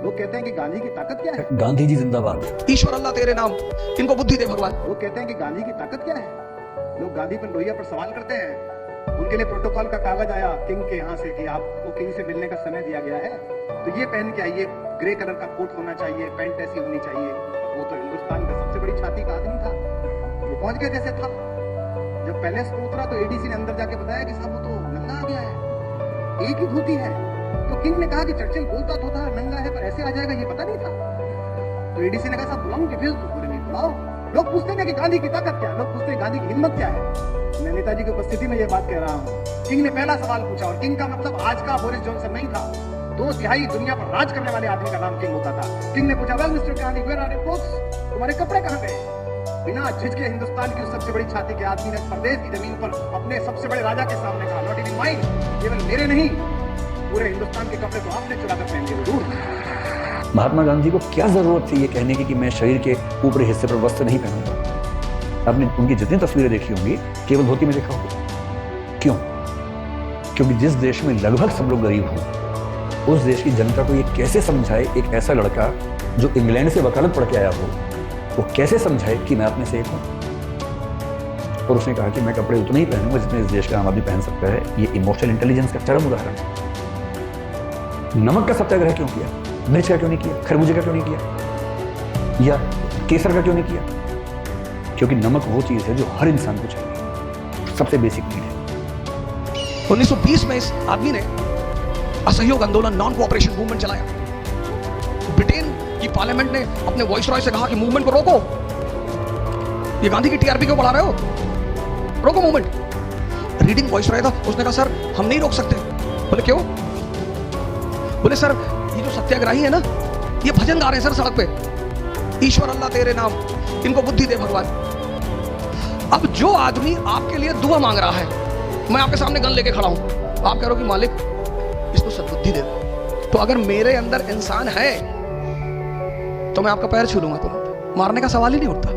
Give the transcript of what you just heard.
लोग कहते हैं कि गांधी की ताकत क्या है? गांधी जी जिंदाबाद। ईश्वर अल्लाह तेरे नाम, इनको बुद्धि दे भगवान। लोग कहते हैं कि गांधी की ताकत क्या है? लोग गांधी पर लोहिया पर सवाल करते हैं। उनके लिए प्रोटोकॉल का कागज आया किंग के यहाँ से कि आपको किंग से मिलने का समय दिया गया है, तो ये पहन के आइए, ग्रे कलर का कोट होना चाहिए, पैंट ऐसी होनी चाहिए। वो तो हिंदुस्तान का सबसे बड़ी छाती का आदमी था, वो पहुंच गया जैसे था। जब पैलेस में उतरा तो एडीसी ने अंदर जाके बताया कि साहब वो तो नंगा आ गया है, एक ही धोती है। तो किंग ने कहा कि चर्चिल बोलता तो था नंगा है, पर ऐसे आ जाएगा ये पता नहीं था। तो एडीसी ने कहा साहब बुलाऊं कि फिर पूरे नहीं बुलाओ। लोग पूछते हैं कि गांधी की ताकत क्या है, लोग पूछते हैं गांधी की हिम्मत क्या है। मैं नेताजी की उपस्थिति में ये बात कह रहा हूँ। किंग ने पहला सवाल पूछा, और किंग का मतलब आज का बोरिस जॉनसन नहीं था। 2/3 दुनिया पर राज करने वाले आदमी का नाम किंग होता था। किंग ने पूछा, well mister Gandhi, where are your clothes? तुम्हारे कपड़े कहाँ गए? बिना झिझके हिंदुस्तान की उस सबसे बड़ी छाती के आदमी ने प्रदेश की जमीन पर अपने सबसे बड़े राजा के सामने कहा, नॉट इवन माइन, केवल मेरे नहीं, पूरे हिंदुस्तान के कपड़े तो आपने चुरा कर पहन लिए जरूर। महात्मा गांधी को क्या जरूरत थी ये कहने की कि मैं शरीर के ऊपरी हिस्से पर वस्त्र नहीं पहनूंगा? आपने उनकी जितनी तस्वीरें देखी होंगी केवल धोती में देखा होगा। क्यों? क्योंकि जिस देश में लगभग सब लोग गरीब हों, उस देश की जनता को ये कैसे समझाए एक ऐसा लड़का जो इंग्लैंड से वकालत पढ़ के आया हो, वो कैसे समझाए कि मैं अपने से एक हूं? और उसने कहा कि मैं कपड़े उतने ही पहनूंगा जितने इस देश का आम आदमी पहन सकता है। ये इमोशनल इंटेलिजेंस का चरम उदाहरण है। नमक का सत्याग्रह क्यों किया? मिर्च का क्यों नहीं किया? खरबूजे का क्यों नहीं किया? या केसर का क्यों नहीं किया? क्योंकि नमक वो चीज है जो हर इंसान को चाहिए, सबसे बेसिक नीड है। 1920 में इस आदमी ने असहयोग आंदोलन, नॉन कोऑपरेशन मूवमेंट चलाया। ब्रिटेन की पार्लियामेंट ने अपने वॉइसरॉय से कहा कि मूवमेंट को रोको, ये गांधी की टीआरपी क्यों बढ़ा रहे हो, रोको मूवमेंट। रीडिंग वॉइसरॉय था, उसने कहा सर हम नहीं रोक सकते। बोले क्यों? बोले सर ये जो सत्याग्रही है ना, ये भजन गा रहे हैं सर सड़क पे, ईश्वर अल्लाह तेरे नाम, इनको बुद्धि दे भगवान। अब जो आदमी आपके लिए दुआ मांग रहा है, मैं आपके सामने गन लेके खड़ा हूं, आप कह रहे हो कि मालिक इसको सद्बुद्धि दे दो, तो अगर मेरे अंदर इंसान है तो मैं आपका पैर छू लूंगा तुरंत, मारने का सवाल ही नहीं उठता।